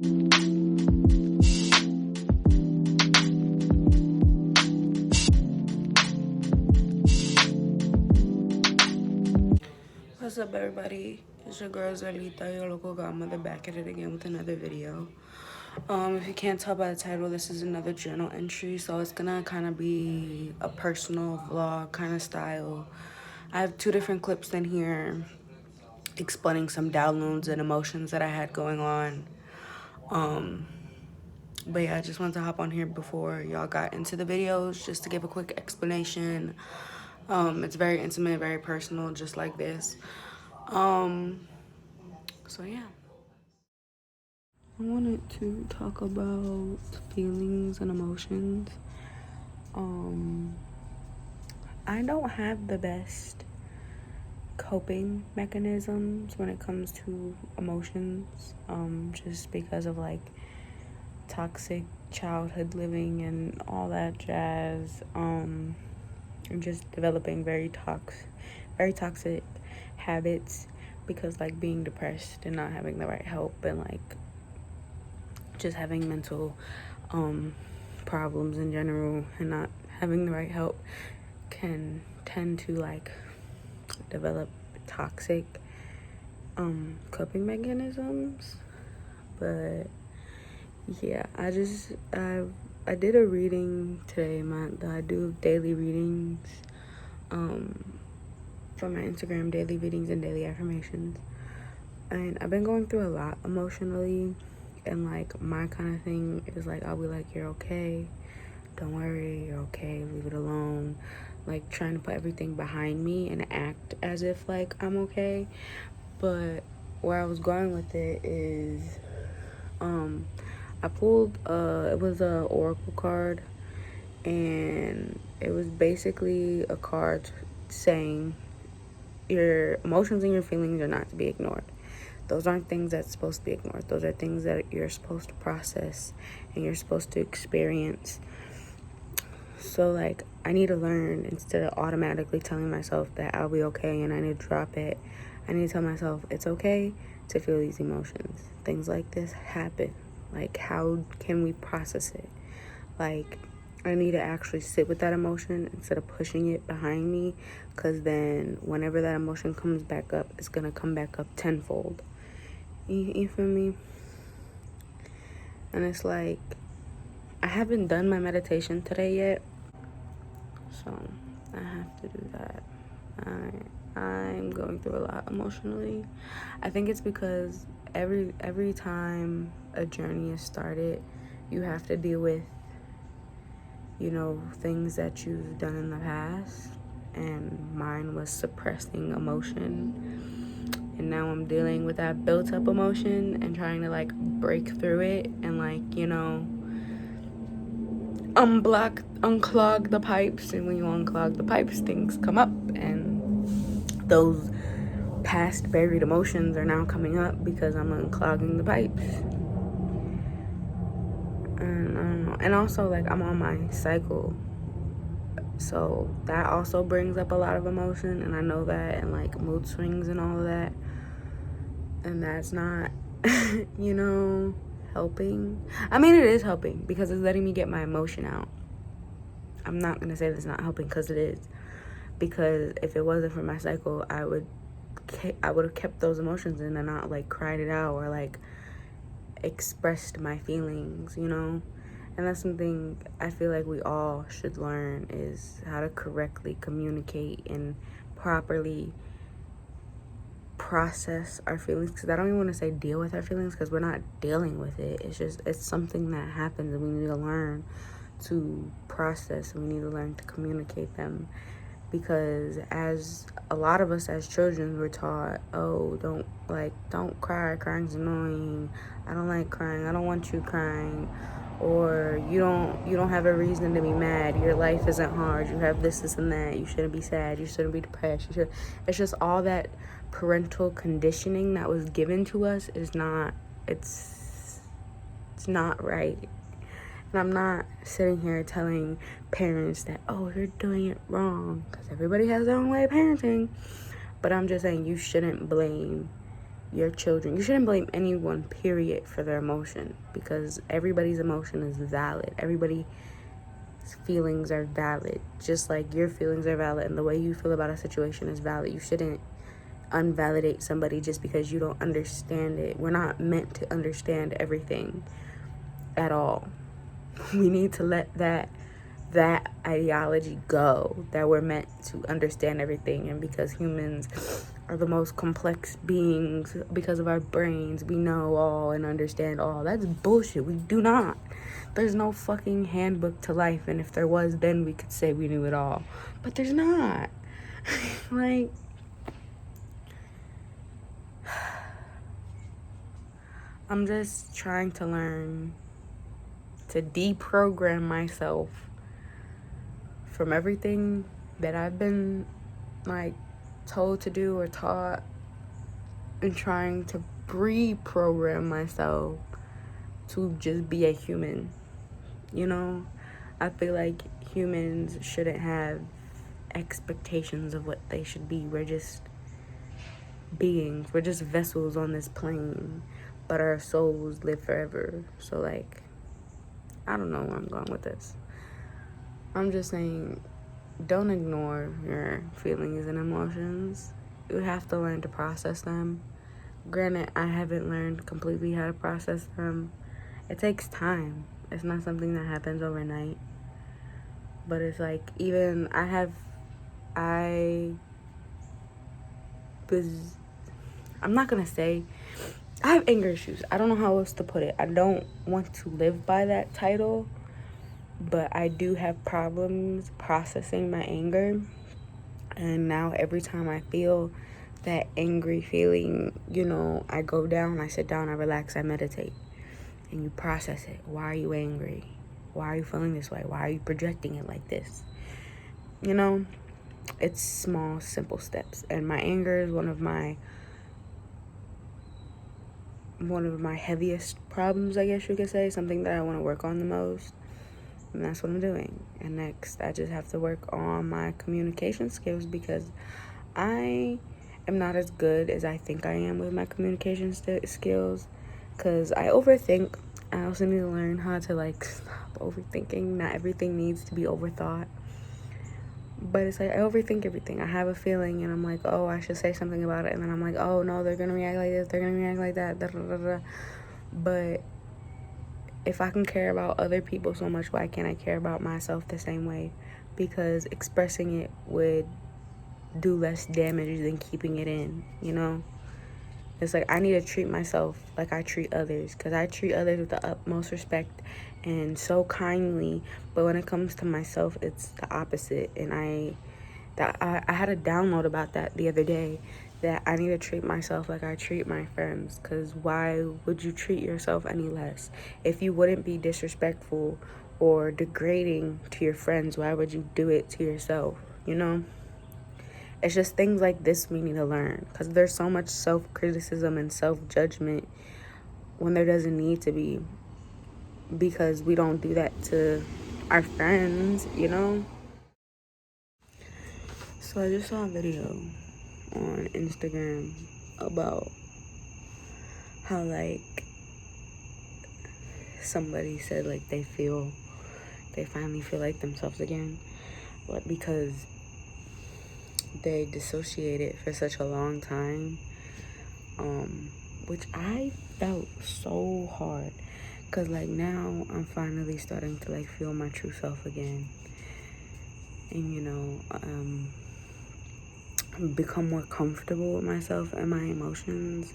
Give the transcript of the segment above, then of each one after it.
What's up, everybody? It's your girl Zoilita, your local godmother, back at it again with another video. If you can't tell by the title, this is another journal entry, so it's gonna kind of be a personal vlog kind of style. I have two different clips in here explaining some downloads and emotions that I had going on. But yeah, I just wanted to hop on here before y'all got into the videos just to give a quick explanation. It's very intimate, very personal, just like this. So yeah. I wanted to talk about feelings and emotions. I don't have the best coping mechanisms when it comes to emotions, just because of like toxic childhood living and all that jazz. And just developing very toxic habits because like being depressed and not having the right help and like just having mental problems in general and not having the right help can tend to like develop toxic coping mechanisms. But yeah, I did a reading today. I do daily readings from my Instagram, daily readings and daily affirmations, and I've been going through a lot emotionally. And like my kind of thing is like, I'll be like, you're okay, don't worry, you're okay, leave it alone. Like trying to put everything behind me and act as if like I'm okay. But where I was going with it is I pulled it was a oracle card, and it was basically a card saying your emotions and your feelings are not to be ignored. Those aren't things that's supposed to be ignored. Those are things that you're supposed to process and you're supposed to experience. So, like, I need to learn, instead of automatically telling myself that I'll be okay and I need to drop it, I need to tell myself it's okay to feel these emotions. Things like this happen. Like, how can we process it? Like, I need to actually sit with that emotion instead of pushing it behind me, because then whenever that emotion comes back up, it's going to come back up tenfold. You feel me? And it's like, I haven't done my meditation today yet, so I have to do that. I'm going through a lot emotionally. I think it's because every time a journey is started, you have to deal with, you know, things that you've done in the past, and mine was suppressing emotion. And now I'm dealing with that built up emotion and trying to like break through it and like, you know, unclog the pipes. And when you unclog the pipes, things come up, and those past buried emotions are now coming up because I'm unclogging the pipes. And I don't know. And also like I'm on my cycle, so that also brings up a lot of emotion, and I know that, and like mood swings and all of that. And that's not, you know, helping. I mean, it is helping because it's letting me get my emotion out. I'm not going to say that it's not helping, because it is. Because if it wasn't for my cycle, I would have kept those emotions in and not like cried it out or like expressed my feelings, you know? And that's something I feel like we all should learn, is how to correctly communicate and properly process our feelings. Because I don't even want to say deal with our feelings, because we're not dealing with it. It's something that happens, and we need to learn to process, and we need to learn to communicate them. Because as a lot of us as children were taught, oh, don't cry, crying's annoying, I don't like crying, I don't want you crying, or you don't have a reason to be mad, your life isn't hard, you have this and that, you shouldn't be sad, you shouldn't be depressed, it's just all that parental conditioning that was given to us is not, it's not right. And I'm not sitting here telling parents that, oh, you're doing it wrong, because everybody has their own way of parenting. But I'm just saying you shouldn't blame your children. You shouldn't blame anyone, period, for their emotion, because everybody's emotion is valid. Everybody's feelings are valid, just like your feelings are valid, and the way you feel about a situation is valid. You shouldn't unvalidate somebody just because you don't understand it. We're not meant to understand everything at all. We need to let that ideology go, that we're meant to understand everything. And because humans are the most complex beings, because of our brains, we know all and understand all. That's bullshit. We do not. There's no fucking handbook to life, and if there was, then we could say we knew it all, but there's not. Like, I'm just trying to learn to deprogram myself from everything that I've been like told to do or taught, and trying to reprogram myself to just be a human. You know, I feel like humans shouldn't have expectations of what they should be. We're just beings. We're just vessels on this plane, but our souls live forever. So, like, I don't know where I'm going with this. I'm just saying, don't ignore your feelings and emotions. You have to learn to process them. Granted, I haven't learned completely how to process them. It takes time. It's not something that happens overnight. But it's like, even I'm not gonna say, I have anger issues. I don't know how else to put it. I don't want to live by that title, but I do have problems processing my anger. And now every time I feel that angry feeling, you know, I go down, I sit down, I relax, I meditate. And you process it. Why are you angry? Why are you feeling this way? Why are you projecting it like this? You know, it's small, simple steps. And my anger is one of my heaviest problems, I guess you could say. Something that I want to work on the most. And that's what I'm doing. And next, I just have to work on my communication skills, because I am not as good as I think I am with my communication skills. Because I overthink. I also need to learn how to, like, stop overthinking. Not everything needs to be overthought. But it's like, I overthink everything. I have a feeling, and I'm like, oh, I should say something about it. And then I'm like, oh, no, they're going to react like this. They're going to react like that. Da, da, da, da. But if I can care about other people so much, why can't I care about myself the same way? Because expressing it would do less damage than keeping it in, you know? It's like, I need to treat myself like I treat others, because I treat others with the utmost respect and so kindly. But when it comes to myself, it's the opposite. And I had a download about that the other day, that I need to treat myself like I treat my friends. Because why would you treat yourself any less? If you wouldn't be disrespectful or degrading to your friends, why would you do it to yourself, you know? It's just things like this we need to learn, because there's so much self-criticism and self-judgment when there doesn't need to be, because we don't do that to our friends, you know? So I just saw a video on Instagram about how, like, somebody said, like, they finally feel like themselves again, but because they dissociated for such a long time, which I felt so hard, because, like, now I'm finally starting to, like, feel my true self again, and, you know, become more comfortable with myself and my emotions,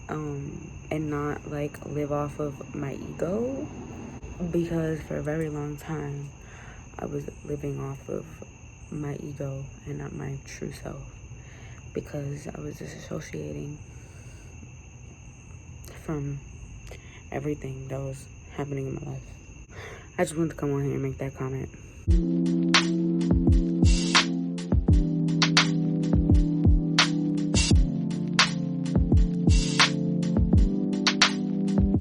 and not, like, live off of my ego, because for a very long time I was living off of my ego and not my true self, because I was disassociating from everything that was happening in my life. I just wanted to come on here and make that comment.